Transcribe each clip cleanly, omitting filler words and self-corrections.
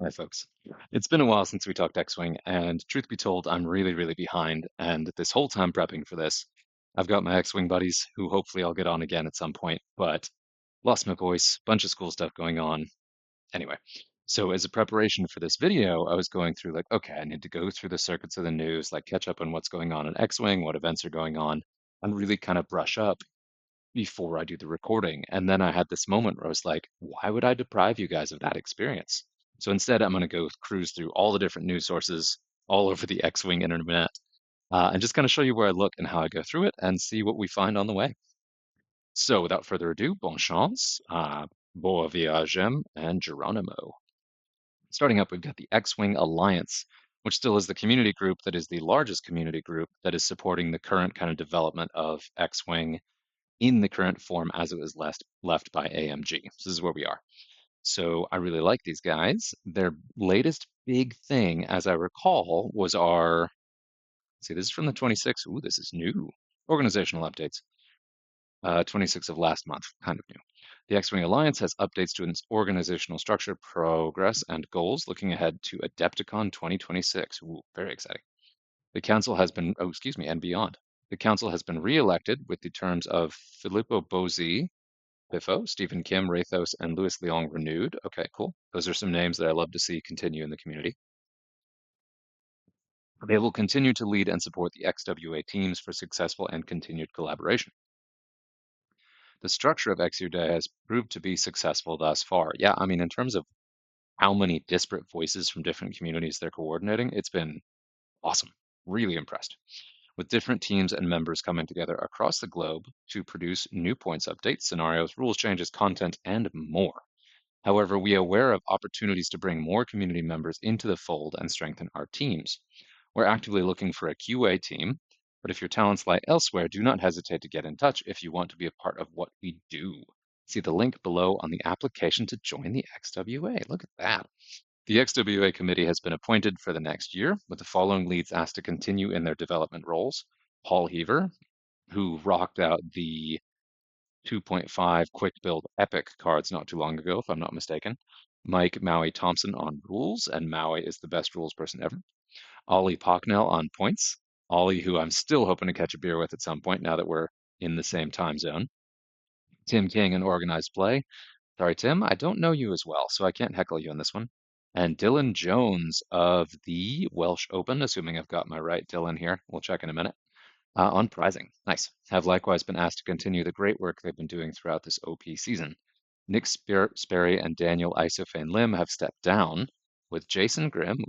Hi, folks. It's been a while since we talked X-Wing, and truth be told, I'm really, really behind. And this whole time prepping for this, I've got my X-Wing buddies who hopefully I'll get on again at some point, but lost my voice, bunch of school stuff going on. Anyway, so as a preparation for this video, I was going through like, okay, I need to go through the circuits of the news, like catch up on what's going on in X-Wing, what events are going on, and really kind of brush up before I do the recording. And then I had this moment where I was like, why would I deprive you guys of that experience? So instead, I'm going to go cruise through all the different news sources all over the X-Wing internet and just kind of show you where I look and how I go through it and see what we find on the way. So without further ado, bon chance, bon voyage, and Geronimo. Starting up, we've got the X-Wing Alliance, which still is the community group that is the largest community group that is supporting the current kind of development of X-Wing in the current form as it was left by AMG. So this is where we are. So I really like these guys. Their latest big thing, as I recall, was our, see, this is from the 26th. Ooh, this is new. Organizational updates. 26th of last month, kind of new. The X-Wing Alliance has updates to its organizational structure, progress, and goals looking ahead to Adepticon 2026. Ooh, very exciting. The council has been, oh, excuse me, and beyond. The council has been re-elected with the terms of Filippo Bozzi, Biffo, Stephen Kim, Rathos, and Louis Leong renewed. Okay, cool. Those are some names that I love to see continue in the community. They will continue to lead and support the XWA teams for successful and continued collaboration. The structure of XUDA has proved to be successful thus far. Yeah, I mean, in terms of how many disparate voices from different communities they're coordinating, it's been awesome. Really impressed. With different teams and members coming together across the globe to produce new points updates, scenarios, rules changes, content, and more. However, we are aware of opportunities to bring more community members into the fold and strengthen our teams. We're actively looking for a QA team, but if your talents lie elsewhere, do not hesitate to get in touch if you want to be a part of what we do. See the link below on the application to join the XWA. Look at that. The XWA committee has been appointed for the next year, with the following leads asked to continue in their development roles. Paul Heaver, who rocked out the 2.5 quick build epic cards not too long ago, if I'm not mistaken. Mike Maui Thompson on rules, and Maui is the best rules person ever. Ollie Pocknell on points. Ollie, who I'm still hoping to catch a beer with at some point now that we're in the same time zone. Tim King in organized play. Sorry, Tim, I don't know you as well, so I can't heckle you on this one. And Dylan Jones of the Welsh Open, assuming I've got my right Dylan here. We'll check in a minute. On prizing. Nice. Have likewise been asked to continue the great work they've been doing throughout this OP season. Nick Sperry and Daniel Isophane Lim have stepped down, with Jason Grimm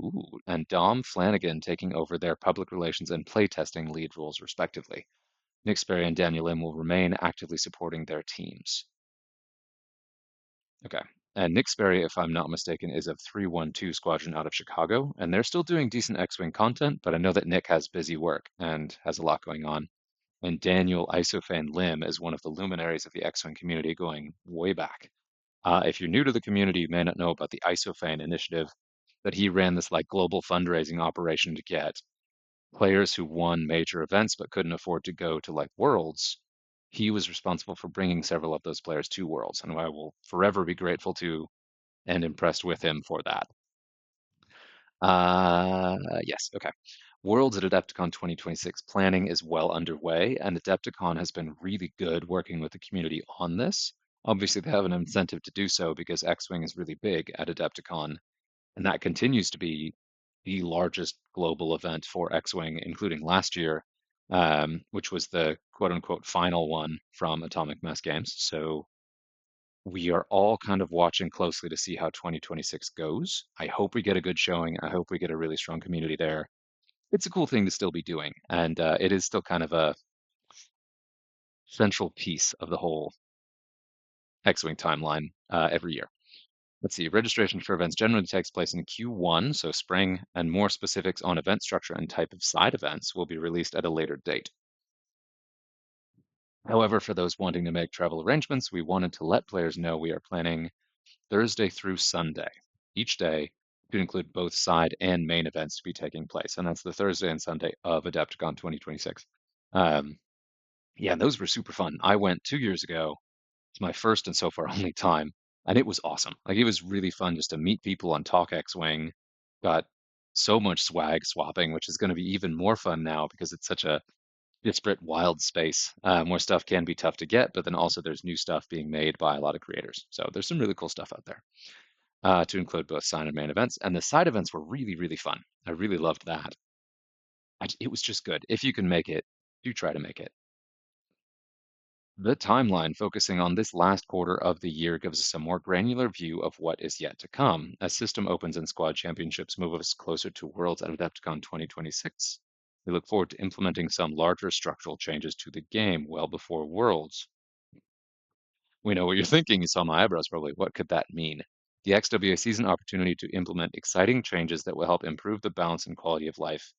and Dom Flanagan taking over their public relations and playtesting lead roles respectively. Nick Sperry and Daniel Lim will remain actively supporting their teams. Okay. And Nick Sperry, if I'm not mistaken, is of 312 Squadron out of Chicago, and they're still doing decent X-Wing content, but I know that Nick has busy work and has a lot going on. And Daniel Isophane Lim is one of the luminaries of the X-Wing community going way back. If you're new to the community, you may not know about the Isophane initiative, that he ran this like global fundraising operation to get players who won major events but couldn't afford to go to like Worlds. He was responsible for bringing several of those players to Worlds, and I will forever be grateful to and impressed with him for that. Yes, okay. Worlds at Adepticon 2026 planning is well underway, and Adepticon has been really good working with the community on this. Obviously, they have an incentive to do so because X-Wing is really big at Adepticon, and that continues to be the largest global event for X-Wing, including last year, which was the quote-unquote final one from Atomic Mass Games. So we are all kind of watching closely to see how 2026 goes. I hope we get a good showing. I hope we get a really strong community there. It's a cool thing to still be doing, and it is still kind of a central piece of the whole X-Wing timeline every year. Let's see, registration for events generally takes place in Q1, so spring, and more specifics on event structure and type of side events will be released at a later date. However, for those wanting to make travel arrangements, we wanted to let players know we are planning Thursday through Sunday, each day to include both side and main events to be taking place. And that's the Thursday and Sunday of Adepticon 2026. Um, yeah, those were super fun. I went 2 years ago. It's my first and so far only time. And it was awesome. Like it was really fun just to meet people on Talk X-Wing. Got so much swag swapping, which is going to be even more fun now because it's such a disparate, wild space where stuff can be tough to get, but then also there's new stuff being made by a lot of creators. So there's some really cool stuff out there to include both sign and main events. And the side events were really, really fun. I really loved that. It was just good. If you can make it, do try to make it. The timeline focusing on this last quarter of the year gives us a more granular view of what is yet to come. As system opens and squad championships move us closer to Worlds at Adepticon 2026, we look forward to implementing some larger structural changes to the game well before Worlds. We know what you're thinking. You saw my eyebrows probably. What could that mean? The XWA sees an opportunity to implement exciting changes that will help improve the balance and quality of life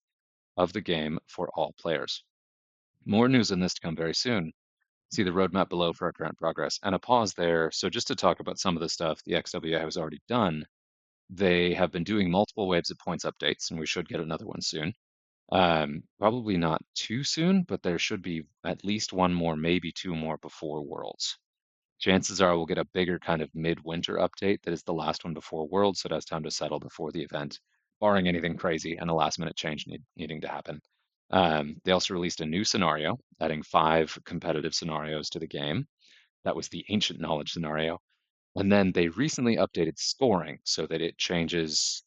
of the game for all players. More news on this to come very soon. See the roadmap below for our current progress. And a pause there. So, just to talk about some of the stuff the XWA has already done, they have been doing multiple waves of points updates, and we should get another one soon. Probably not too soon, but there should be at least one more, maybe two more before Worlds. Chances are we'll get a bigger kind of midwinter update that is the last one before Worlds, so it has time to settle before the event, barring anything crazy and a last minute change needing to happen. They also released a new scenario, adding 5 competitive scenarios to the game. That was the ancient knowledge scenario. And then they recently updated scoring so that it changes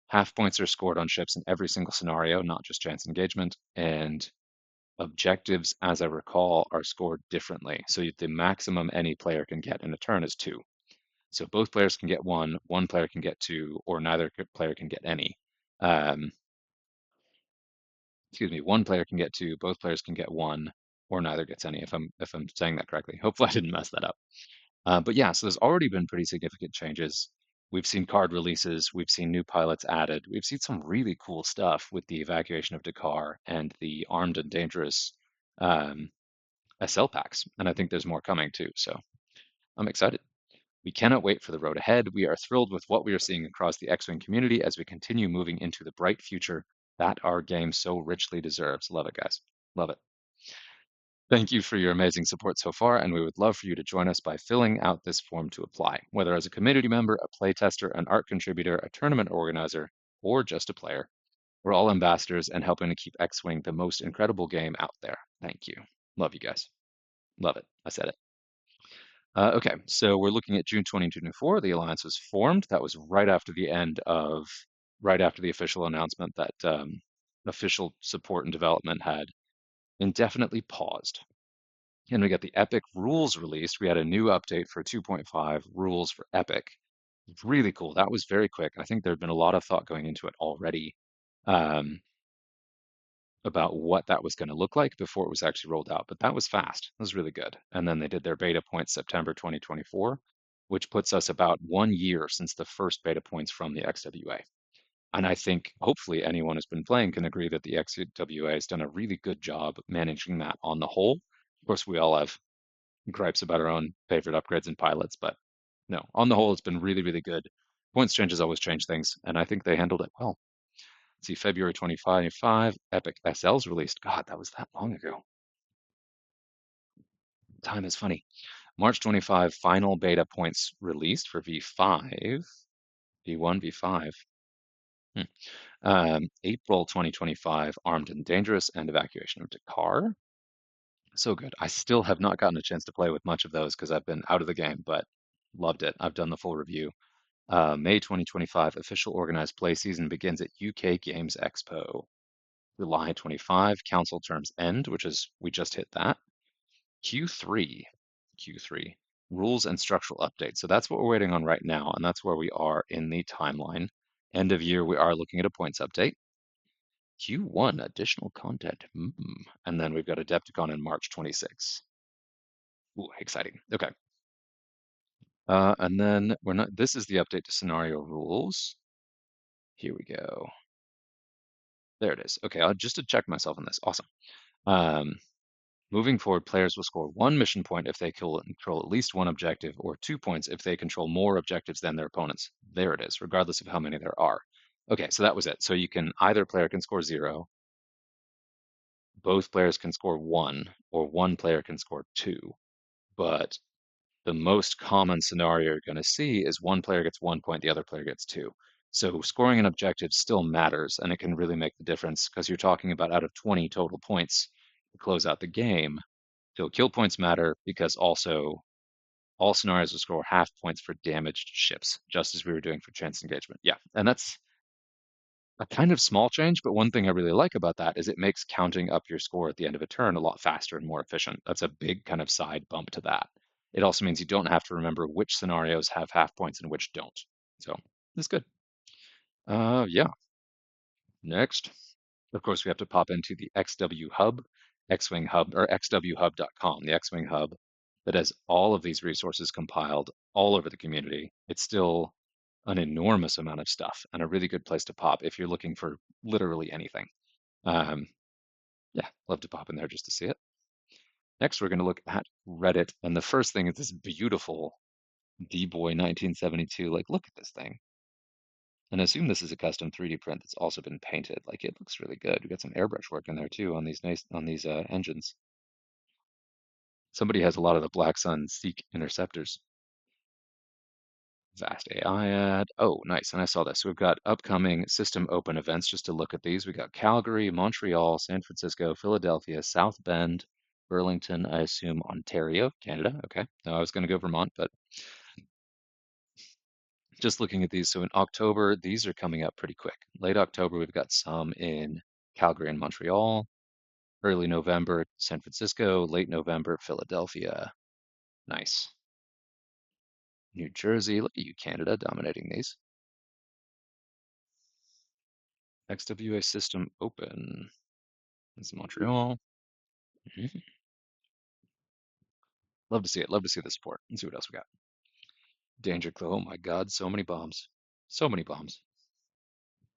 half points are scored on ships in every single scenario, not just chance engagement. And objectives, as I recall, are scored differently. So the maximum any player can get in a turn is 2. So both players can get one player can get 2, or neither player can get any. Um, excuse me, one player can get 2, both players can get 1, or neither gets any. If I'm saying that correctly, hopefully I didn't mess that up. But yeah, so there's already been pretty significant changes. We've seen card releases, we've seen new pilots added, we've seen some really cool stuff with the evacuation of Dakar and the armed and dangerous um, SL packs, and I think there's more coming too. So I'm excited. We cannot wait for the road ahead. We are thrilled with what we are seeing across the X-Wing community as we continue moving into the bright future that our game so richly deserves. Love it, guys. Love it. Thank you for your amazing support so far, and we would love for you to join us by filling out this form to apply, whether as a community member, a playtester, an art contributor, a tournament organizer, or just a player. We're all ambassadors and helping to keep X-Wing the most incredible game out there. Thank you. Love you guys. Love it. I said it. Okay, so we're looking at June 2024. The alliance was formed. That was right after the official announcement that official support and development had indefinitely paused. And we got the Epic rules released. We had a new update for 2.5 rules for Epic. Really cool. That was very quick. I think there had been a lot of thought going into it already. Um, about what that was going to look like before it was actually rolled out. But that was fast. That was really good. And then they did their beta points September 2024, which puts us about 1 year since the first beta points from the XWA. And I think hopefully anyone who's been playing can agree that the XWA has done a really good job managing that on the whole. Of course, we all have gripes about our own favorite upgrades and pilots, but no, on the whole, it's been really, really good. Points changes always change things, and I think they handled it well. See, February 2025, Epic SL's released. God, that was that long ago. Time is funny. March 25, final beta points released for V5, V1, V5. April 2025, Armed and Dangerous and Evacuation of Dakar. So good. I still have not gotten a chance to play with much of those because I've been out of the game, but loved it. I've done the full review. May 2025, official organized play season begins at UK Games Expo. July 25, council terms end, which is, we just hit that. Q3, Q3, rules and structural updates. So that's what we're waiting on right now, and that's where we are in the timeline. End of year, we are looking at a points update. Q1, additional content. And then we've got Adepticon in March 26. Ooh, exciting. Okay. And then this is the update to scenario rules. Here we go. There it is. Okay, just to check myself on this. Awesome. Um, Moving forward, players will score 1 mission point if they control at least one objective, or 2 points if they control more objectives than their opponents. There it is, regardless of how many there are. Okay, so that was it. So either player can score 0, both players can score 1, or one player can score 2. But the most common scenario you're going to see is one player gets 1 point, the other player gets two. So scoring an objective still matters, and it can really make the difference because you're talking about out of 20 total points to close out the game. So kill points matter because also all scenarios will score half points for damaged ships, just as we were doing for chance engagement. Yeah, and that's a kind of small change, but one thing I really like about that is it makes counting up your score at the end of a turn a lot faster and more efficient. That's a big kind of side bump to that. It also means you don't have to remember which scenarios have half points and which don't. So that's good. Yeah. Next, of course, we have to pop into the XW Hub, X-Wing Hub, or xwhub.com, the X-Wing Hub that has all of these resources compiled all over the community. It's still an enormous amount of stuff and a really good place to pop if you're looking for literally anything. Um, yeah, love to pop in there just to see it. Next, we're going to look at Reddit, and the first thing is this beautiful D-Boy 1972. Like, look at this thing. And I assume this is a custom 3D print that's also been painted. Like, it looks really good. We got some airbrush work in there too on these engines. Somebody has a lot of the Black Sun Seek interceptors. Vast AI ad. Oh, nice. And I saw this. So we've got upcoming system open events just to look at these. We got Calgary, Montreal, San Francisco, Philadelphia, South Bend, Burlington, I assume Ontario, Canada. Okay. No, I was going to go Vermont, but just looking at these. So in October, these are coming up pretty quick. Late October, we've got some in Calgary and Montreal. Early November, San Francisco. Late November, Philadelphia. Nice. New Jersey. Look at you, Canada, dominating these. XWA system open. This is Montreal. Mhm. Love to see it. Love to see the support. Let's see what else we got. Danger Clue. Oh my God, so many bombs. So many bombs.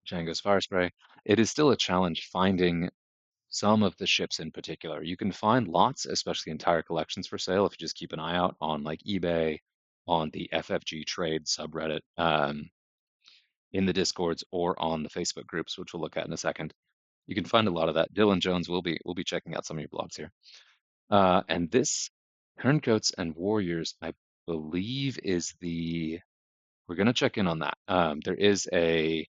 Django's fire spray. It is still a challenge finding some of the ships in particular. You can find lots, especially entire collections for sale, if you just keep an eye out on like eBay, on the FFG trade subreddit, in the Discords or on the Facebook groups, which we'll look at in a second. You can find a lot of that. Dylan Jones will be checking out some of your blogs here. And this Turncoats and Warriors, I believe, is the we're gonna check in on that. There is a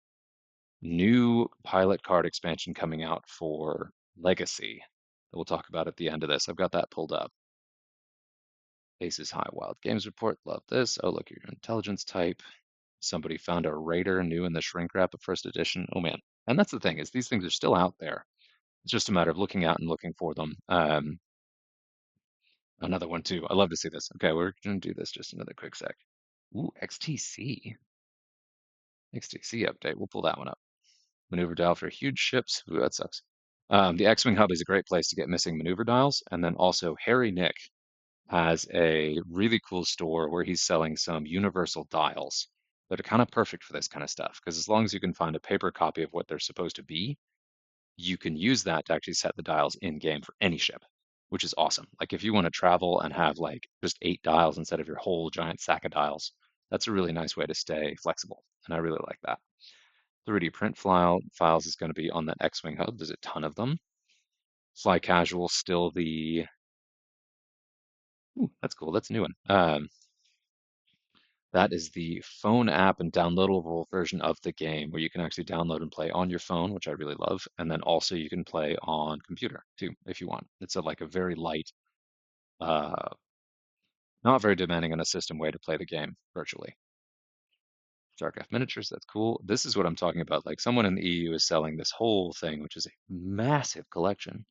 new pilot card expansion coming out for Legacy that we'll talk about at the end of this. I've got that pulled up. Aces High Wild Games Report. Love this. Oh, look, your intelligence type. Somebody found a Raider new in the shrink wrap of first edition. Oh man. And that's the thing is these things are still out there. It's just a matter of looking out and looking for them. Another one too. I love to see this. Okay, we're gonna do this just another quick sec. Ooh, XTC update. We'll pull that one up. Maneuver dial for huge ships. Ooh, that sucks. The X-Wing Hub is a great place to get missing maneuver dials. And then also Harry Nick has a really cool store where he's selling some universal dials that are kind of perfect for this kind of stuff. Because as long as you can find a paper copy of what they're supposed to be, you can use that to actually set the dials in game for any ship, which is awesome. Like if you want to travel and have like just 8 dials instead of your whole giant sack of dials, that's a really nice way to stay flexible. And I really like that. 3D print files is going to be on that X-Wing hub. There's a ton of them. Fly Casual still the ooh, that's cool. That's a new one. That is the phone app and downloadable version of the game where you can actually download and play on your phone, which I really love. And then also you can play on computer too, if you want. It's like a very light, uh, not very demanding on a system way to play the game virtually. StarCraft miniatures, that's cool. This is what I'm talking about. Like someone in the EU is selling this whole thing, which is a massive collection.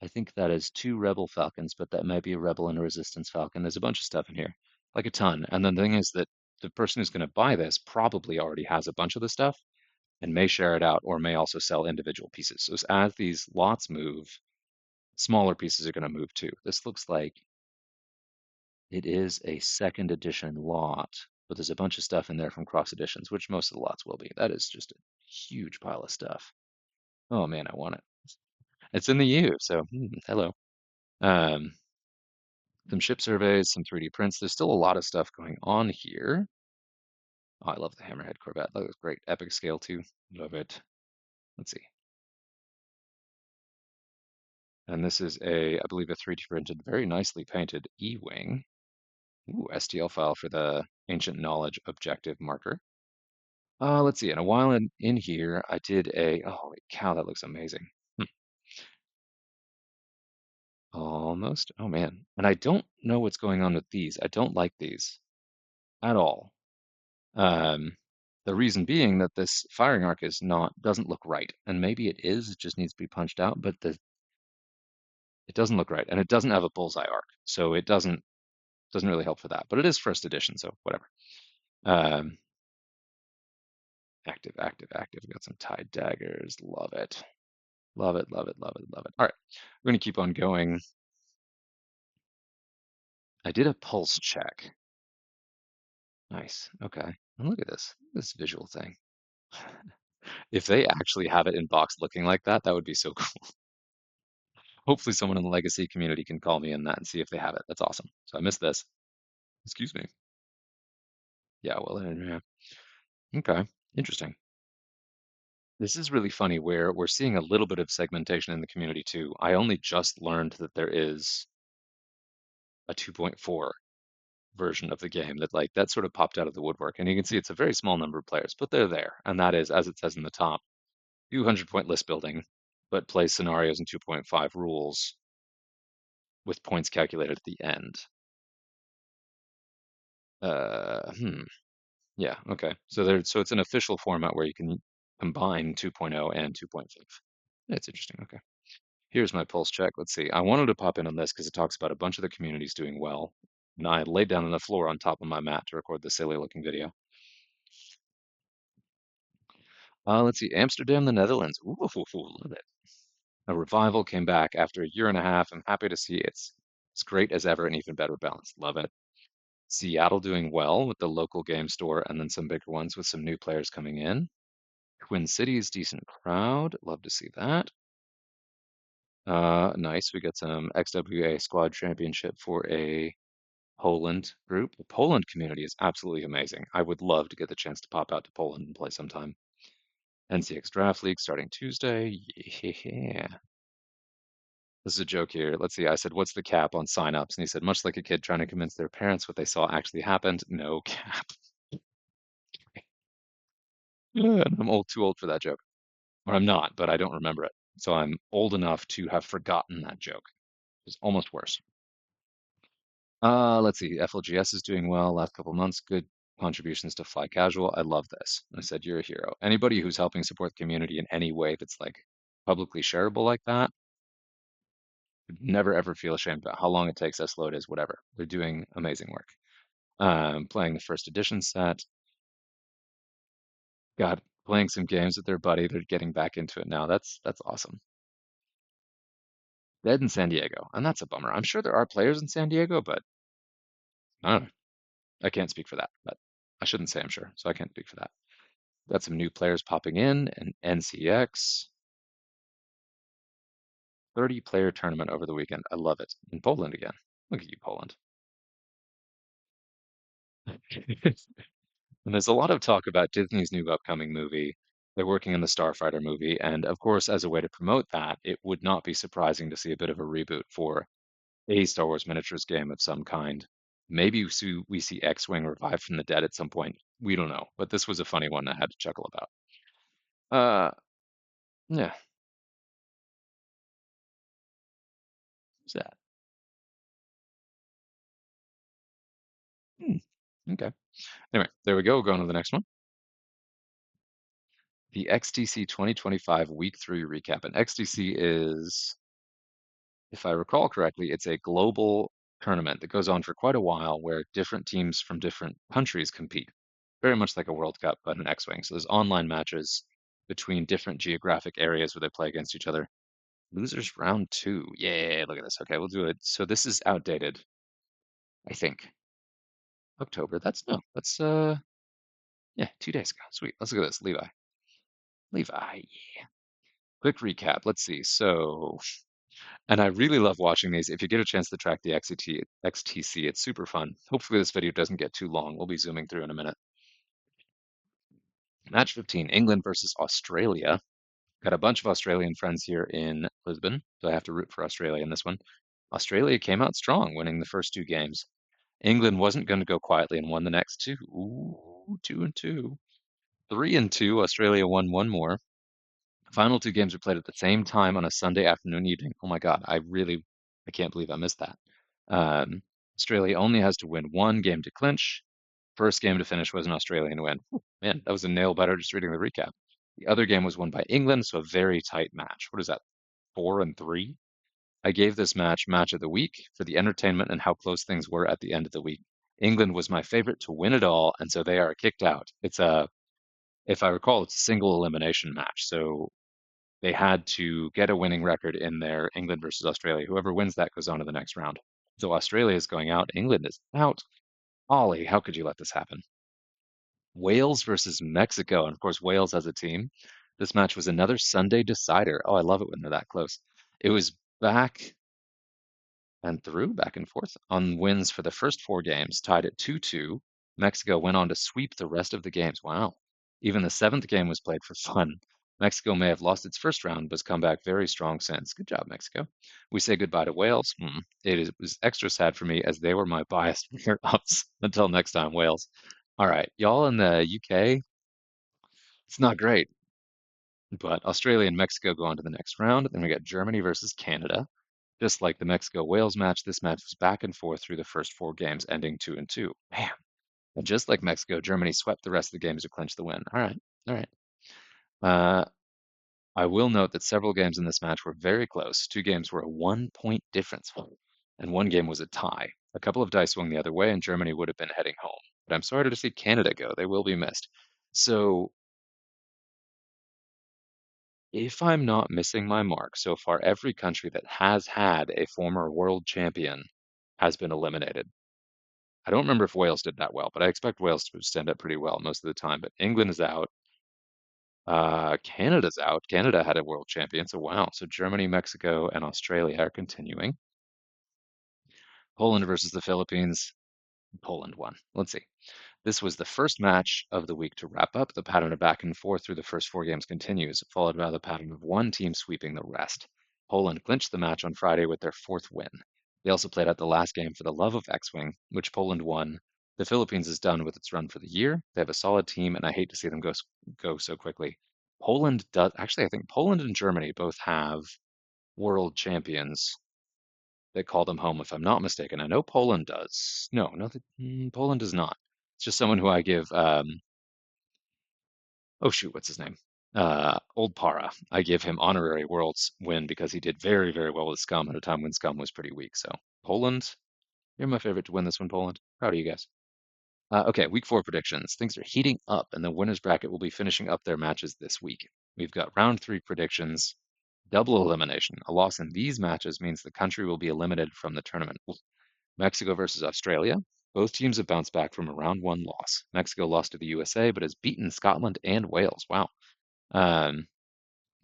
I think that is 2 Rebel Falcons, but that might be a Rebel and a Resistance Falcon. There's a bunch of stuff in here, like a ton. And then the thing is that the person who's going to buy this probably already has a bunch of the stuff and may share it out or may also sell individual pieces. So as these lots move, smaller pieces are going to move too. This looks like it is a second edition lot, but there's a bunch of stuff in there from cross editions, which most of the lots will be. That is just a huge pile of stuff. Oh man, I want it. It's in the U, so hello. Um, some ship surveys, some 3D prints. There's still a lot of stuff going on here. Oh, I love the Hammerhead Corvette. That looks great. Epic scale too. Love it. Let's see. And this is I believe, a 3D printed, very nicely painted E-Wing. Ooh, STL file for the ancient knowledge objective marker. Let's see. And a while in here, I did a. Oh, holy cow, that looks amazing. Hmm, almost. Oh man. And I don't know what's going on with these. I don't like these at all. Um, the reason being that this firing arc is not doesn't look right, and maybe it is. It just needs to be punched out, but it doesn't look right, and it doesn't have a bullseye arc, so it doesn't really help for that. But it is first edition, so whatever. Um, active, active, active. We got some tied daggers. Love it. Love it, love it, love it, love it. All right, we're gonna keep on going. I did a pulse check. Nice. Okay. And look at this visual thing. If they actually have it in box looking like that, that would be so cool. Hopefully someone in the legacy community can call me in that and see if they have it. That's awesome. So I missed this. Excuse me. Yeah, well, yeah. Okay. Interesting. This is really funny where we're seeing a little bit of segmentation in the community too. I only just learned that there is a 2.4 version of the game that sort of popped out of the woodwork. And you can see it's a very small number of players, but they're there. And that is, as it says in the top, 200-point list building, but play scenarios and 2.5 rules with points calculated at the end. Hmm. Yeah, okay. So it's an official format where you can combine 2.0 and 2.5. That's interesting. Okay. Here's my pulse check. Let's see. I wanted to pop in on this because it talks about a bunch of the communities doing well. And I laid down on the floor on top of my mat to record the silly looking video. Let's see. Amsterdam, the Netherlands. Ooh, love it. A revival came back after a year and a half. I'm happy to see it's great as ever and even better balanced. Love it. Seattle doing well with the local game store and then some bigger ones with some new players coming in. Twin Cities, decent crowd. Love to see that. Nice. We got some XWA Squad Championship for a Poland group. The Poland community is absolutely amazing. I would love to get the chance to pop out to Poland and play sometime. NCX Draft League starting Tuesday. Yeah. This is a joke here. Let's see. I said, what's the cap on signups? And he said, much like a kid trying to convince their parents what they saw actually happened, no cap. Yeah, and I'm too old for that joke. Or I'm not, but I don't remember it. So I'm old enough to have forgotten that joke. It's almost worse. Let's see. FLGS is doing well. Last couple months, good contributions to Fly Casual. I love this. I said, you're a hero. Anybody who's helping support the community in any way that's like publicly shareable like that, would never ever feel ashamed about how long it takes, how slow it is, whatever. They're doing amazing work. Playing the first edition set. God, playing some games with their buddy. They're getting back into it now. That's awesome. Dead in San Diego, and that's a bummer. I'm sure there are players in San Diego, but I don't know. I can't speak for that. But I shouldn't say I'm sure, so I can't speak for that. Got some new players popping in, and NCX 30-player tournament over the weekend. I love it. In Poland again. Look at you, Poland. And there's a lot of talk about Disney's new upcoming movie. They're working on the Starfighter movie, and of course, as a way to promote that, it would not be surprising to see a bit of a reboot for a Star Wars miniatures game of some kind. Maybe we see X-Wing revived from the dead at some point. We don't know, but this was a funny one I had to chuckle about. Uh, yeah, what's that? Hmm, okay. Anyway, there we go. Going to the next one. The XTC 2025 Week 3 recap. And XTC is, if I recall correctly, it's a global tournament that goes on for quite a while where different teams from different countries compete. Very much like a World Cup, but an X-Wing. So there's online matches between different geographic areas where they play against each other. Losers round two. Yeah, look at this. Okay, we'll do it. So this is outdated, I think. October. That's no. That's yeah, 2 days ago. Sweet. Let's look at this. Levi. Levi. Quick recap. Let's see. So, and I really love watching these. If you get a chance to track the XTC, it's super fun. Hopefully this video doesn't get too long. We'll be zooming through in a minute. Match 15, England versus Australia. Got a bunch of Australian friends here in Lisbon, so I have to root for Australia in this one. Australia came out strong, winning the first two games. England wasn't going to go quietly and won the next two. Ooh, 2-2. 3-2. Australia won one more. Final two games were played at the same time on a Sunday afternoon evening. Oh my God, I can't believe I missed that. Um, Australia only has to win one game to clinch. First game to finish was an Australian win. Whew, man, that was a nail biter just reading the recap. The other game was won by England, so a very tight match. What is that, 4-3? I gave this match of the week for the entertainment and how close things were at the end of the week. England was my favorite to win it all, and so they are kicked out. If I recall, it's a single elimination match. So they had to get a winning record in their England versus Australia. Whoever wins that goes on to the next round. So Australia is going out, England is out. Ollie, how could you let this happen? Wales versus Mexico. And of course, Wales as a team. This match was another Sunday decider. Oh, I love it when they're that close. It was back and through, back and forth on wins for the first four games, tied at 2-2. Mexico went on to sweep the rest of the games. Wow. Even the seventh game was played for fun. Mexico may have lost its first round, but has come back very strong since. Good job, Mexico. We say goodbye to Wales. It was extra sad for me as they were my biased runner-ups. Until next time, Wales. All right, y'all in the UK, it's not great, but Australia and Mexico go on to the next round. Then we got Germany versus Canada. Just like the Mexico-Wales match, this match was back and forth through the first four games, ending 2-2. Man, and just like Mexico, Germany swept the rest of the games to clinch the win. All right, all right. Uh, I will note that several games in this match were very close. Two games were a 1 point difference, and one game was a tie. A couple of dice swung the other way, and Germany would have been heading home. But I'm sorry to see Canada go. They will be missed. So, if I'm not missing my mark, so far every country that has had a former world champion has been eliminated. I don't remember if Wales did that well, but I expect Wales to stand up pretty well most of the time. But England is out. Canada's out. Canada had a world champion, so wow. So Germany, Mexico, and Australia are continuing. Poland versus the Philippines. Poland won. Let's see. This was the first match of the week to wrap up. The pattern of back and forth through the first four games continues, followed by the pattern of one team sweeping the rest. Poland clinched the match on Friday with their fourth win. They also played out the last game for the love of X-Wing, which Poland won. The Philippines is done with its run for the year. They have a solid team, and I hate to see them go so quickly. Poland does actually. I think Poland and Germany both have world champions that call them home, if I'm not mistaken. I know Poland does. No, no, Poland does not. It's just someone who I give. Oh shoot, what's his name? Old Para. I give him honorary worlds win because he did very, very well with Scum at a time when Scum was pretty weak. So Poland, you're my favorite to win this one, Poland. Proud of you guys. Okay, week four predictions. Things are heating up, and the winners bracket will be finishing up their matches this week. We've got round three predictions, double elimination. A loss in these matches means the country will be eliminated from the tournament. Mexico versus Australia. Both teams have bounced back from a round one loss. Mexico lost to the USA, but has beaten Scotland and Wales. Wow. Um,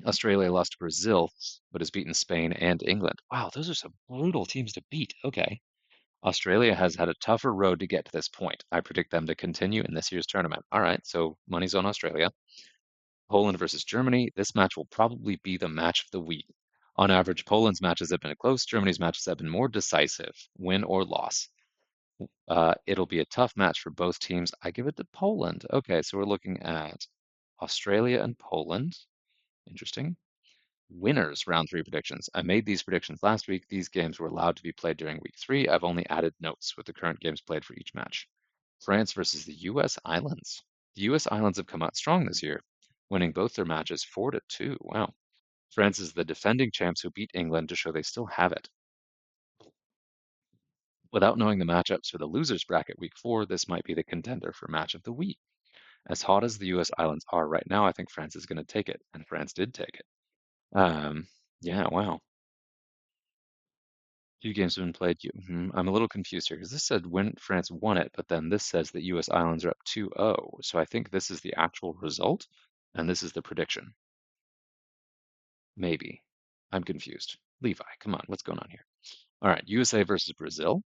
Australia lost to Brazil, but has beaten Spain and England. Wow, those are some brutal teams to beat. Okay. Australia has had a tougher road to get to this point. I predict them to continue in this year's tournament. All right, so money's on Australia. Poland versus Germany. This match will probably be the match of the week. On average, Poland's matches have been close. Germany's matches have been more decisive, win or loss. It'll be a tough match for both teams. I give it to Poland. Okay, so we're looking at Australia and Poland. Interesting. Winners round three predictions. I made these predictions last week. These games were allowed to be played during week three. I've only added notes with the current games played for each match. France versus the U.S. Islands. The U.S. Islands have come out strong this year, winning both their matches 4-2. Wow. France is the defending champs who beat England to show they still have it. Without knowing the matchups for the losers bracket week four, this might be the contender for match of the week. As hot as the U.S. Islands are right now, I think France is going to take it, and France did take it. Um, yeah, wow. Few games have been played. I'm a little confused here because this said when France won it, but then this says that U.S. Islands are up 2-0. So I think this is the actual result, and this is the prediction. Maybe. I'm confused. Levi, come on, what's going on here? All right, USA versus Brazil.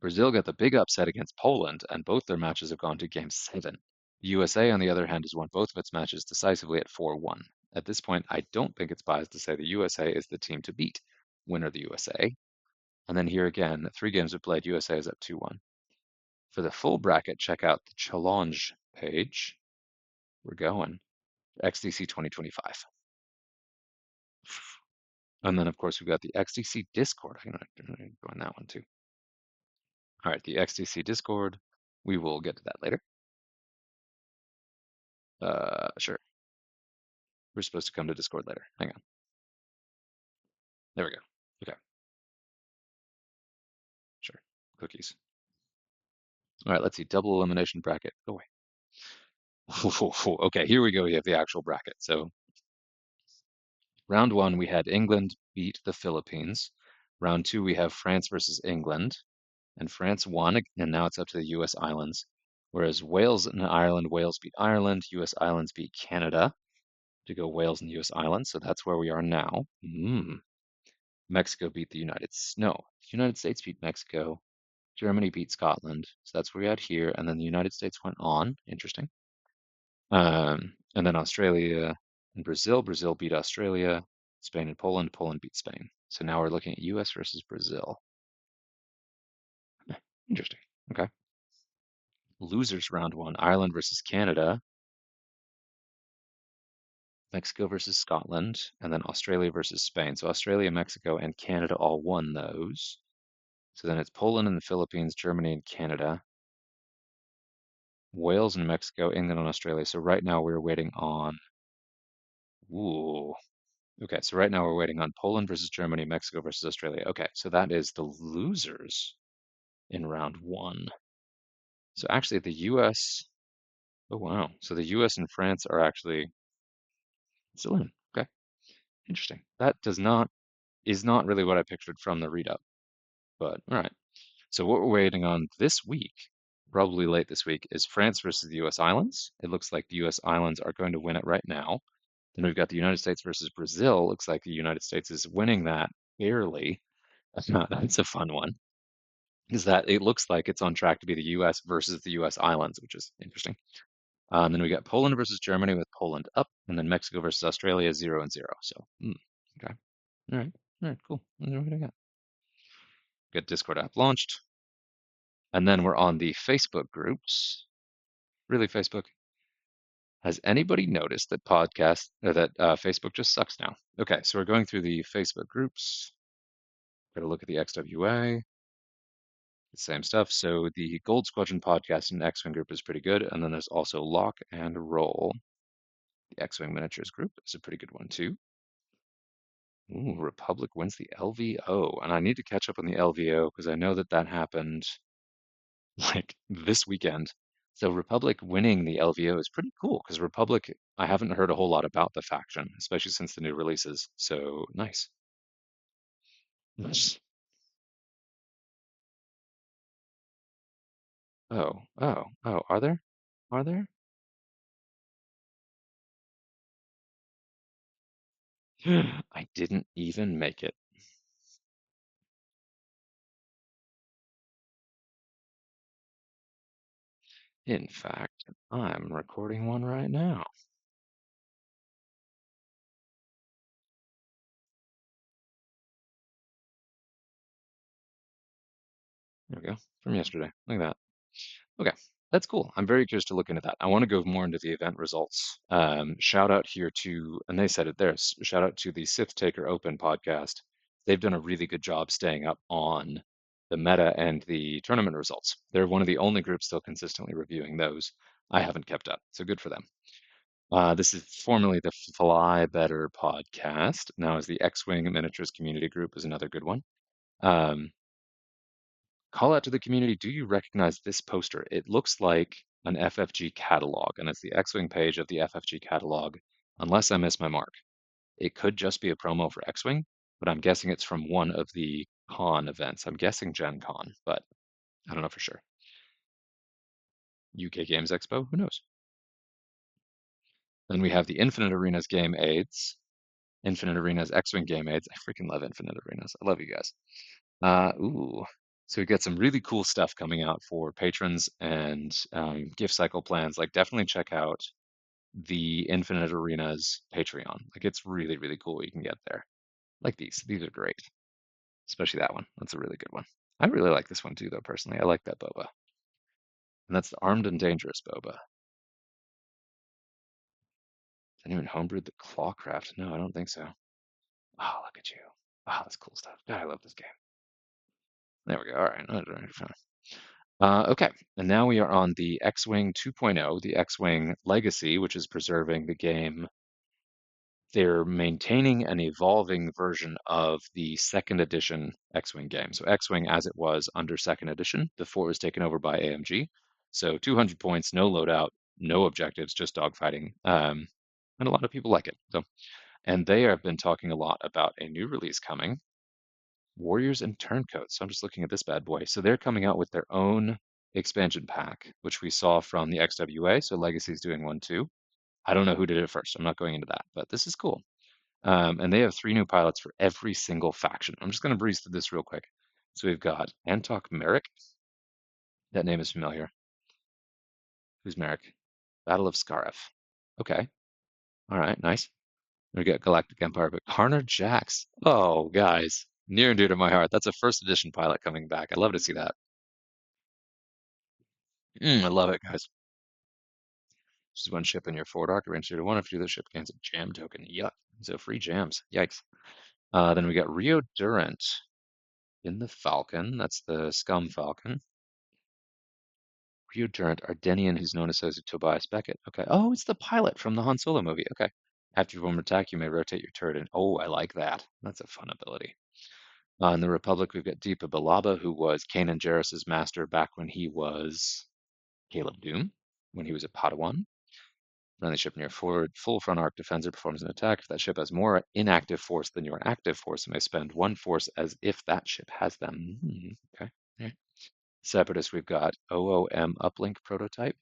Brazil got the big upset against Poland, and both their matches have gone to game seven. The USA, on the other hand, has won both of its matches decisively at 4-1. At this point, I don't think it's biased to say the USA is the team to beat. Winner the USA. And then here again, 3 games we played, USA is up 2-1. For the full bracket, check out the challenge page. We're going. XDC 2025. And then, of course, we've got the XDC Discord. I'm going to join that one too. All right, the XDC Discord. We will get to that later. Sure. We're supposed to come to Discord later. Hang on. There we go. Okay, sure. Cookies. All right, let's see. Double elimination bracket. Go away. Okay, here we go. We have the actual bracket. So round one, we had England beat the Philippines. Round two, we have France versus England, and France won, and now it's up to the U.S. islands. Whereas Wales and Ireland, Wales beat Ireland, U.S. islands beat Canada to go Wales and U.S. islands. So that's where we are now. Mexico beat the United States beat Mexico. Germany beat Scotland. So that's where we had here. And then the United States went on. Interesting. And then Australia and Brazil. Brazil beat Australia. Spain and Poland. Poland beat Spain. So now we're looking at US versus Brazil. Interesting. Okay. Losers round one. Ireland versus Canada. Mexico versus Scotland. And then Australia versus Spain. So Australia, Mexico, and Canada all won those. So then it's Poland and the Philippines, Germany and Canada, Wales and Mexico, England and Australia. So right now we're waiting on. Ooh. Okay, so right now we're waiting on Poland versus Germany, Mexico versus Australia. Okay, so that is the losers in round one. So actually the US, oh wow. So the US and France are actually still in. Okay, interesting. That is not really what I pictured from the read up, but all right. So what we're waiting on this week, probably late this week, is France versus the US islands. It looks like the US islands are going to win it right now. Then we've got the United States versus Brazil. Looks like the United States is winning that barely. That's a fun one. Is that it looks like it's on track to be the US versus the US islands, which is interesting. Then we got Poland versus Germany with Poland up, and then Mexico versus Australia 0-0. So, okay. All right. All right, cool. What do I got? Get Discord app launched. And then we're on the Facebook groups. Really, Facebook? Has anybody noticed that Facebook just sucks now? Okay, so we're going through the Facebook groups. Got to look at the XWA. The same stuff. So the Gold Squadron podcast and X-Wing group is pretty good. And then there's also Lock and Roll. The X-Wing Miniatures group is a pretty good one too. Ooh, Republic wins the LVO. And I need to catch up on the LVO because I know that that happened like this weekend. So Republic winning the LVO is pretty cool because Republic, I haven't heard a whole lot about the faction, especially since the new releases. So nice. Nice. Oh, are there? Are there? I didn't even make it. In fact, I'm recording one right now. There we go, from yesterday. Look at that. Okay, that's cool. I'm very curious to look into that. I want to go more into the event results. Shout out here to, and they said it there, shout out to the Sith Taker Open podcast. They've done a really good job staying up on the meta and the tournament results. They're one of the only groups still consistently reviewing those. I haven't kept up, so good for them. This is formerly the Fly Better podcast. Now is the X-Wing Miniatures Community Group is another good one. Um, Call out to the community. Do you recognize this poster? It looks like an FFG catalog, and it's the X-Wing page of the FFG catalog, unless I miss my mark. It could just be a promo for X-Wing, but I'm guessing it's from one of the con events. I'm guessing Gen Con, but I don't know for sure. UK Games Expo, who knows? Then we have the Infinite Arenas game aids, Infinite Arenas X-Wing game aids. I freaking love Infinite Arenas. I love you guys. Ooh. So we got some really cool stuff coming out for patrons and gift cycle plans. Like definitely check out the Infinite Arenas Patreon. Like it's really, really cool what you can get there. Like these. These are great. especially that one. That's a really good one. I really like this one too, though, personally. I like that boba. And that's the Armed and Dangerous boba. Anyone homebrewed the Clawcraft? No, I don't think so. Oh, look at you. Oh, that's cool stuff. God, I love this game. There we go. All right. Okay, and now we are on the X-Wing 2.0, the X-Wing Legacy, which is preserving the game. They're maintaining an evolving version of the second edition X-Wing game. So X-Wing as it was under second edition before it was taken over by AMG. So 200 points, no loadout, no objectives, just dogfighting. And a lot of people like it. So, and they have been talking a lot about a new release coming, Warriors and Turncoats. So I'm just looking at this bad boy. So they're coming out with their own expansion pack, which we saw from the XWA. So Legacy's doing one too. I don't know who did it first. I'm not going into that, but this is cool. And they have 3 new pilots for every single faction. I'm just going to breeze through this real quick. So we've got Antok Merrick. That name is familiar. Who's Merrick? Battle of Scarif. Okay. All right. Nice. We got Galactic Empire, but Karner Jax. Oh, guys. Near and dear to my heart. That's a first edition pilot coming back. I'd love to see that. I love it, guys. This is one ship in your forward arc. Range 0 to 1. If you do the ship gains a jam token. Yuck. So free jams. Yikes. Then we got Rio Durant in the Falcon. That's the Scum Falcon. Rio Durant, Ardenian, who's known as Tobias Beckett. Okay. Oh, it's the pilot from the Han Solo movie. Okay. After your one attack, you may rotate your turret. And oh, I like that. That's a fun ability. In the Republic, we've got Deepa Bilaba, who was Kanan Jarrus's master back when he was Caleb Doom, when he was a Padawan. Friendly ship near forward, full front arc defender performs an attack. If that ship has more inactive force than your active force, it may spend 1 force as if that ship has them. Okay. All right. Separatist, we've got OOM uplink prototype.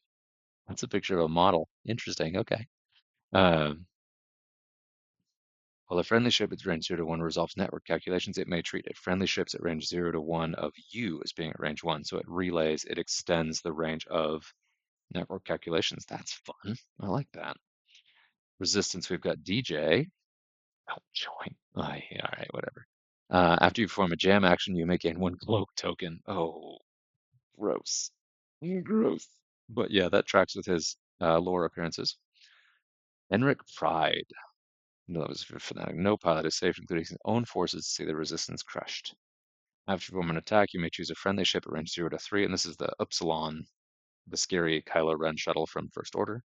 That's a picture of a model. Interesting. Okay. Um, while a friendly ship at range 0 to 1 resolves network calculations, it may treat it. Friendly ships at range 0 to 1 of you as being at range 1. So it relays, it extends the range of network calculations. That's fun. I like that. Resistance, we've got DJ. Oh, join. Oh, yeah, all right, whatever. After you perform a jam action, you may gain 1 cloak token. Oh, gross. Gross. But yeah, that tracks with his lore appearances. Enric Pride. No, that was for Fnatic. No pilot is safe, including his own forces, to see the resistance crushed. After you perform an attack, you may choose a friendly ship at range 0 to 3, and this is the Upsilon, the scary Kylo Ren shuttle from First Order.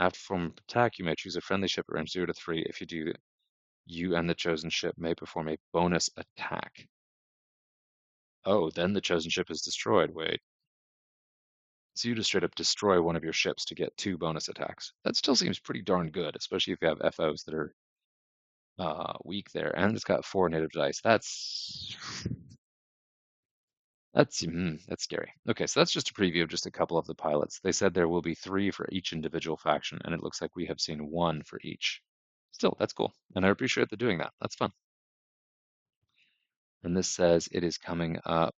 After performing an attack, you may choose a friendly ship at range 0 to 3. If you do, you and the chosen ship may perform a bonus attack. Oh, then the chosen ship is destroyed. Wait. So you just straight up destroy one of your ships to get 2 bonus attacks. That still seems pretty darn good, especially if you have FOs that are weak there. And it's got 4 native dice. That's scary. Okay, so that's just a preview of just a couple of the pilots. They said there will be 3 for each individual faction, and it looks like we have seen 1 for each. Still, that's cool, and I appreciate them doing that. That's fun. And this says it is coming up.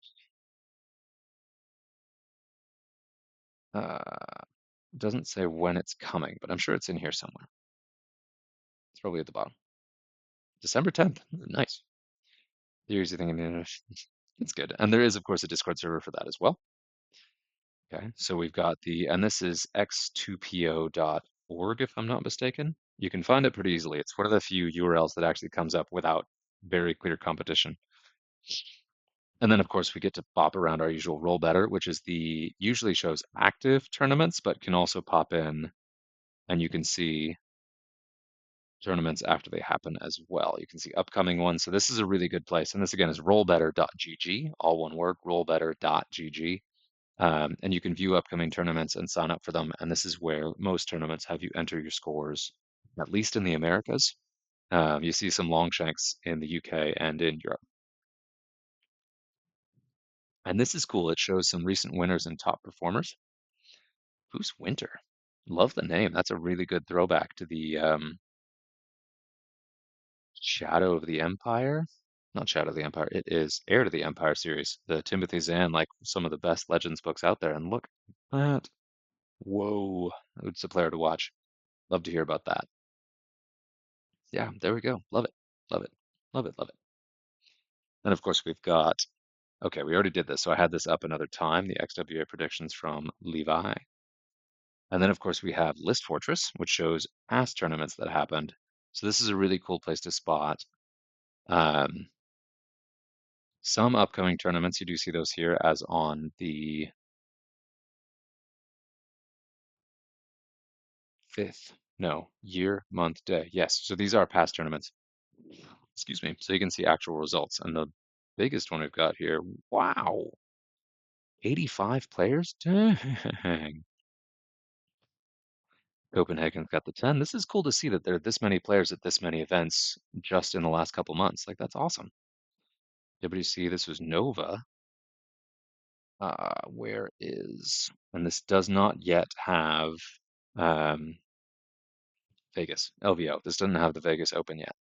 Doesn't say when it's coming, but I'm sure it's in here somewhere. It's probably at the bottom. December 10th. Nice. Here's the thing in English. It's good. And there is, of course, a Discord server for that as well. Okay, so we've got and this is x2po.org, if I'm not mistaken. You can find it pretty easily. It's one of the few URLs that actually comes up without very clear competition. And then, of course, we get to pop around our usual roll better, which is usually shows active tournaments, but can also pop in and you can see tournaments after they happen as well. You can see upcoming ones. So this is a really good place. And this again is rollbetter.gg, all one word, rollbetter.gg. And you can view upcoming tournaments and sign up for them. And this is where most tournaments have you enter your scores, at least in the Americas. You see some Longshanks in the UK and in Europe. And this is cool. It shows some recent winners and top performers. Who's Winter? Love the name. That's a really good throwback to the Shadow of the Empire. Not Shadow of the Empire. It is Heir to the Empire series. The Timothy Zahn, like some of the best Legends books out there. And look at that. Whoa. It's a player to watch. Love to hear about that. Yeah, there we go. Love it. Love it. Love it. Love it. And of course, we've got, okay, we already did this. So I had this up another time, the XWA predictions from Levi. And then, of course, we have List Fortress, which shows past tournaments that happened. So this is a really cool place to spot um, some upcoming tournaments. You do see those here as on the 5th, no, year, month, day. Yes, so these are past tournaments. Excuse me. So you can see actual results. And the biggest one we've got here, wow, 85 players? Dang. Copenhagen's got the 10. This is cool to see that there are this many players at this many events just in the last couple months. Like, that's awesome. WC, this was Nova. Where is, and this does not yet have um, Vegas, LVO. This doesn't have the Vegas Open yet.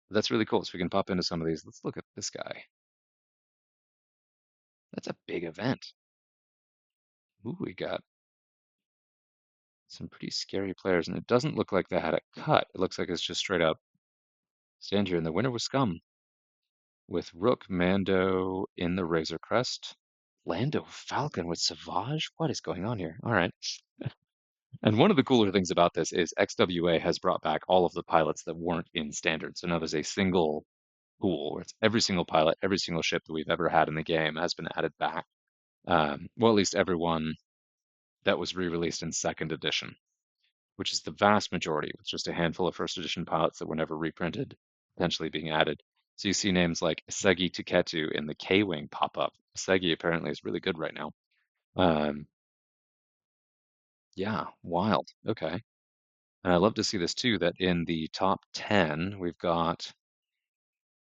But that's really cool. So we can pop into some of these. Let's look at this guy. That's a big event. Ooh, we got some pretty scary players, and it doesn't look like they had it cut. It looks like it's just straight up stand here. And the winner was Scum with Rook, Mando in the Razor Crest. Lando Falcon with Savage? What is going on here? All right. And one of the cooler things about this is XWA has brought back all of the pilots that weren't in standard. So now there's a single pool where it's every single pilot, every single ship that we've ever had in the game has been added back. Well, at least everyone that was re-released in second edition, which is the vast majority, with just a handful of first edition pilots that were never reprinted, potentially being added. So you see names like Isegi Tuketu in the K-Wing pop up. Isegi apparently is really good right now. Um, yeah, wild. Okay. And I love to see this too, that in the top 10, we've got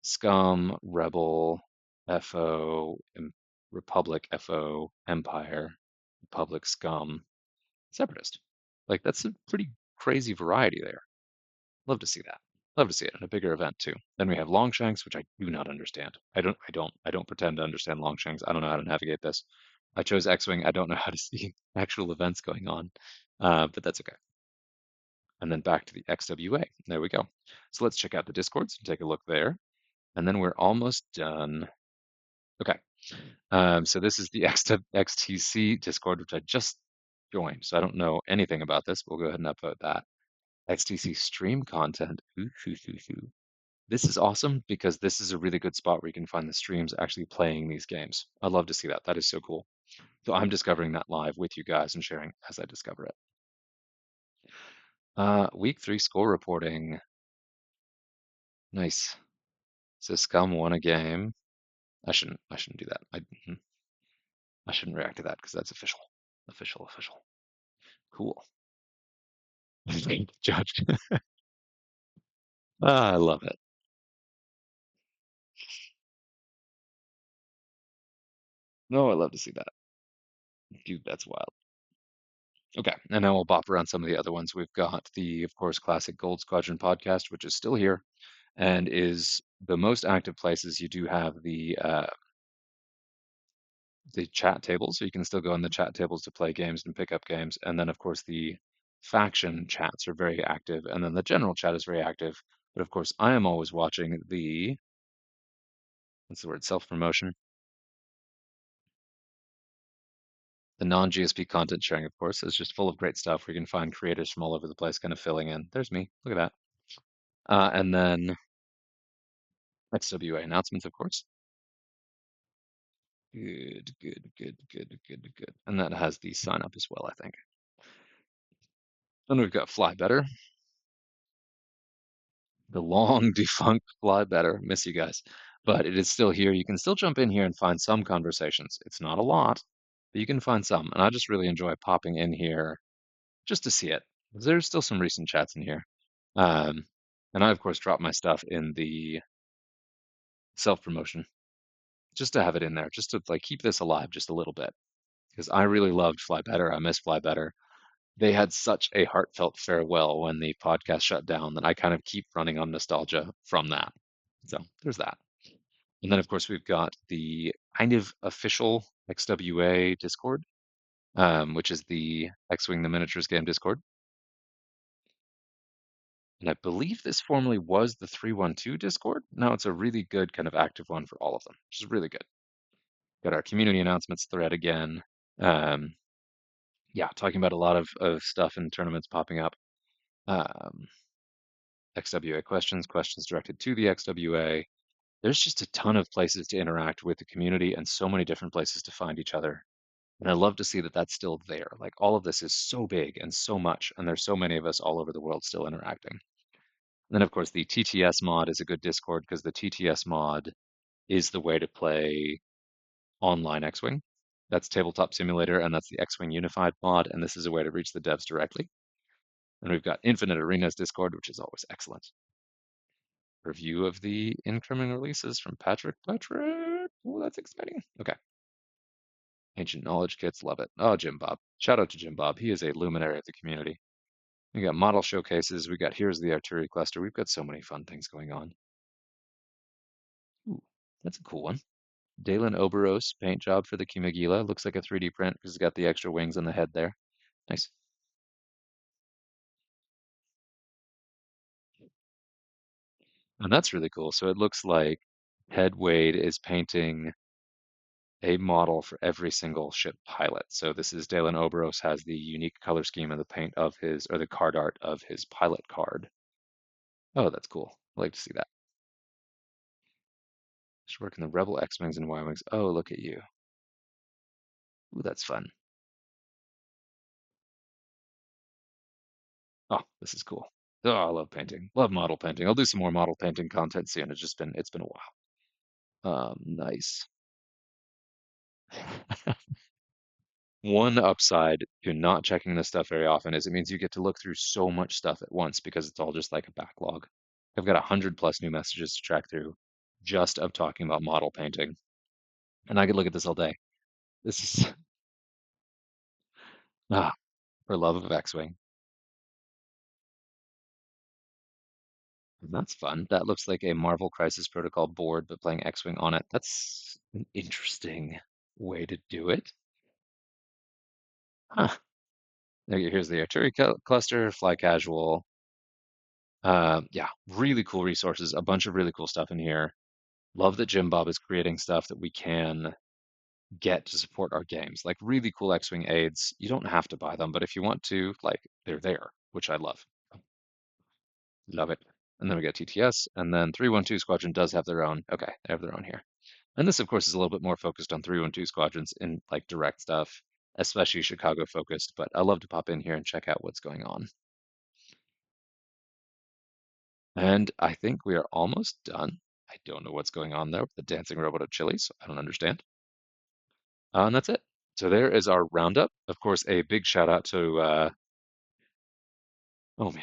Scum, Rebel, FO, Republic, FO, Empire, Republic, Scum, Separatist. Like that's a pretty crazy variety there. Love to see that. Love to see it in a bigger event too. Then we have Longshanks, which I do not understand. I don't pretend to understand Longshanks. I don't know how to navigate this. I chose X-Wing. I don't know how to see actual events going on, but that's okay. And then back to the XWA. There we go. So let's check out the Discords and take a look there. And then we're almost done. Okay. So this is the XTC Discord, which I just joined. So I don't know anything about this. We'll go ahead and upvote that. XTC stream content. Ooh, hoo, hoo, hoo. This is awesome because this is a really good spot where you can find the streams actually playing these games. I'd love to see that. That is so cool. So I'm discovering that live with you guys and sharing as I discover it. Week 3 score reporting. Nice. So Scum won a game. I shouldn't do that. I shouldn't react to that because that's official. Official. Cool. Judge. I love it. No, I love to see that. Dude, that's wild. Okay, and now we'll bop around some of the other ones. We've got the, of course, classic Gold Squadron podcast, which is still here and is the most active places. You do have the chat tables, so you can still go in the chat tables to play games and pick up games. And then, of course, the faction chats are very active, and then the general chat is very active. But of course, I am always watching the, what's the word, self-promotion, the non-GSP content sharing, of course, is just full of great stuff where you can find creators from all over the place kind of filling in. There's me. Look at that. And then XWA announcements, of course. Good. And that has the sign up as well, I think. Then we've got Fly Better, the long defunct Fly Better. Miss you guys. But it is still here. You can still jump in here and find some conversations. It's not a lot, but you can find some. And I just really enjoy popping in here just to see it. There's still some recent chats in here. Um, and I, of course, drop my stuff in the self-promotion just to have it in there, just to like keep this alive just a little bit. Because I really loved Fly Better. I miss Fly Better. They had such a heartfelt farewell when the podcast shut down that I kind of keep running on nostalgia from that. So there's that. And then, of course, we've got the kind of official XWA Discord, which is the X-Wing the Miniatures game Discord. And I believe this formerly was the 312 Discord. Now it's a really good kind of active one for all of them, which is really good. Got our community announcements thread again. Um, yeah, talking about a lot of stuff and tournaments popping up. Um, XWA questions, questions directed to the XWA. There's just a ton of places to interact with the community and so many different places to find each other. And I love to see that that's still there. Like all of this is so big and so much, and there's so many of us all over the world still interacting. And then, of course, the TTS mod is a good Discord because the TTS mod is the way to play online X-Wing. That's Tabletop Simulator, and that's the X-Wing Unified mod, and this is a way to reach the devs directly. And we've got Infinite Arenas Discord, which is always excellent. Review of the incoming releases from Patrick. Patrick! Oh, that's exciting. Okay. Ancient Knowledge Kits, love it. Oh, Jim Bob. Shout out to Jim Bob. He is a luminary of the community. We got model showcases. We got Here's the Artillery Cluster. We've got so many fun things going on. Ooh, that's a cool one. Dalen Oberos paint job for the Kimagila. Looks like a 3D print because it's got the extra wings on the head there. Nice. And that's really cool. So it looks like Ted Wade is painting a model for every single ship pilot. So this is Dalen Oberos has the unique color scheme of the paint of his, or the card art of his pilot card. Oh, that's cool. I like to see that. Just working the Rebel X-Wings and Y-Wings. Oh, look at you. Ooh, that's fun. Oh, this is cool. Oh, I love painting. Love model painting. I'll do some more model painting content soon. It's been a while. Nice. One upside to not checking this stuff very often is it means you get to look through so much stuff at once because it's all just like a backlog. I've got 100+ new messages to track through just of talking about model painting, and I could look at this all day. This is ah, for love of X-Wing. That's fun. That looks like a Marvel Crisis Protocol board, but playing X-Wing on it. That's an interesting way to do it. Huh. Here's the artillery cluster, fly casual. Yeah, really cool resources. A bunch of really cool stuff in here. Love that Jim Bob is creating stuff that we can get to support our games. Like really cool X-Wing aids. You don't have to buy them, but if you want to, like they're there, which I love. Love it. And then we got TTS, and then 312 Squadron does have their own. Okay, they have their own here. And this, of course, is a little bit more focused on 312 Squadrons in like direct stuff, especially Chicago focused. But I love to pop in here and check out what's going on. And I think we are almost done. I don't know what's going on there with the dancing robot of Chili's. I don't understand. And that's it. So there is our roundup. Of course, a big shout out to, oh man,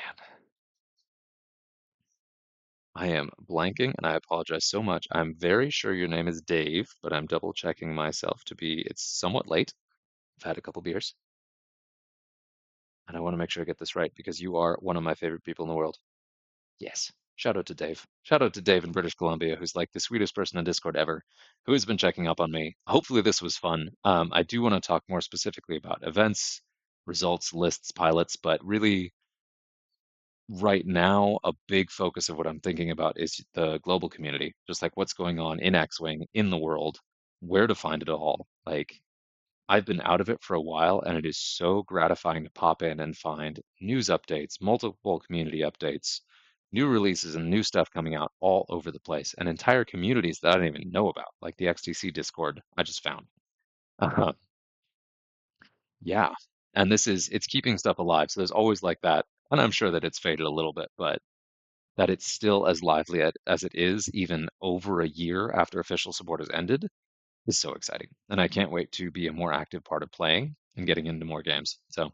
I am blanking and I apologize so much. I'm very sure your name is Dave, but I'm double checking myself to be, it's somewhat late. I've had a couple beers and I want to make sure I get this right because you are one of my favorite people in the world. Yes. Shout out to Dave. Shout out to Dave in British Columbia, who's like the sweetest person on Discord ever, who has been checking up on me. Hopefully, this was fun. I do want to talk more specifically about events, results, lists, pilots, but really, right now, a big focus of what I'm thinking about is the global community, just like what's going on in X-Wing, in the world, where to find it all. Like, I've been out of it for a while, and it is so gratifying to pop in and find news updates, multiple community updates, new releases, and new stuff coming out all over the place, and entire communities that I didn't even know about, like the XTC Discord I just found. Uh, yeah, and it's keeping stuff alive. So there's always like that, and I'm sure that it's faded a little bit, but that it's still as lively as it is, even over a year after official support has ended, is so exciting. And I can't wait to be a more active part of playing and getting into more games. So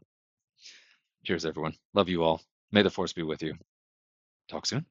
cheers, everyone. Love you all. May the force be with you. Talk soon.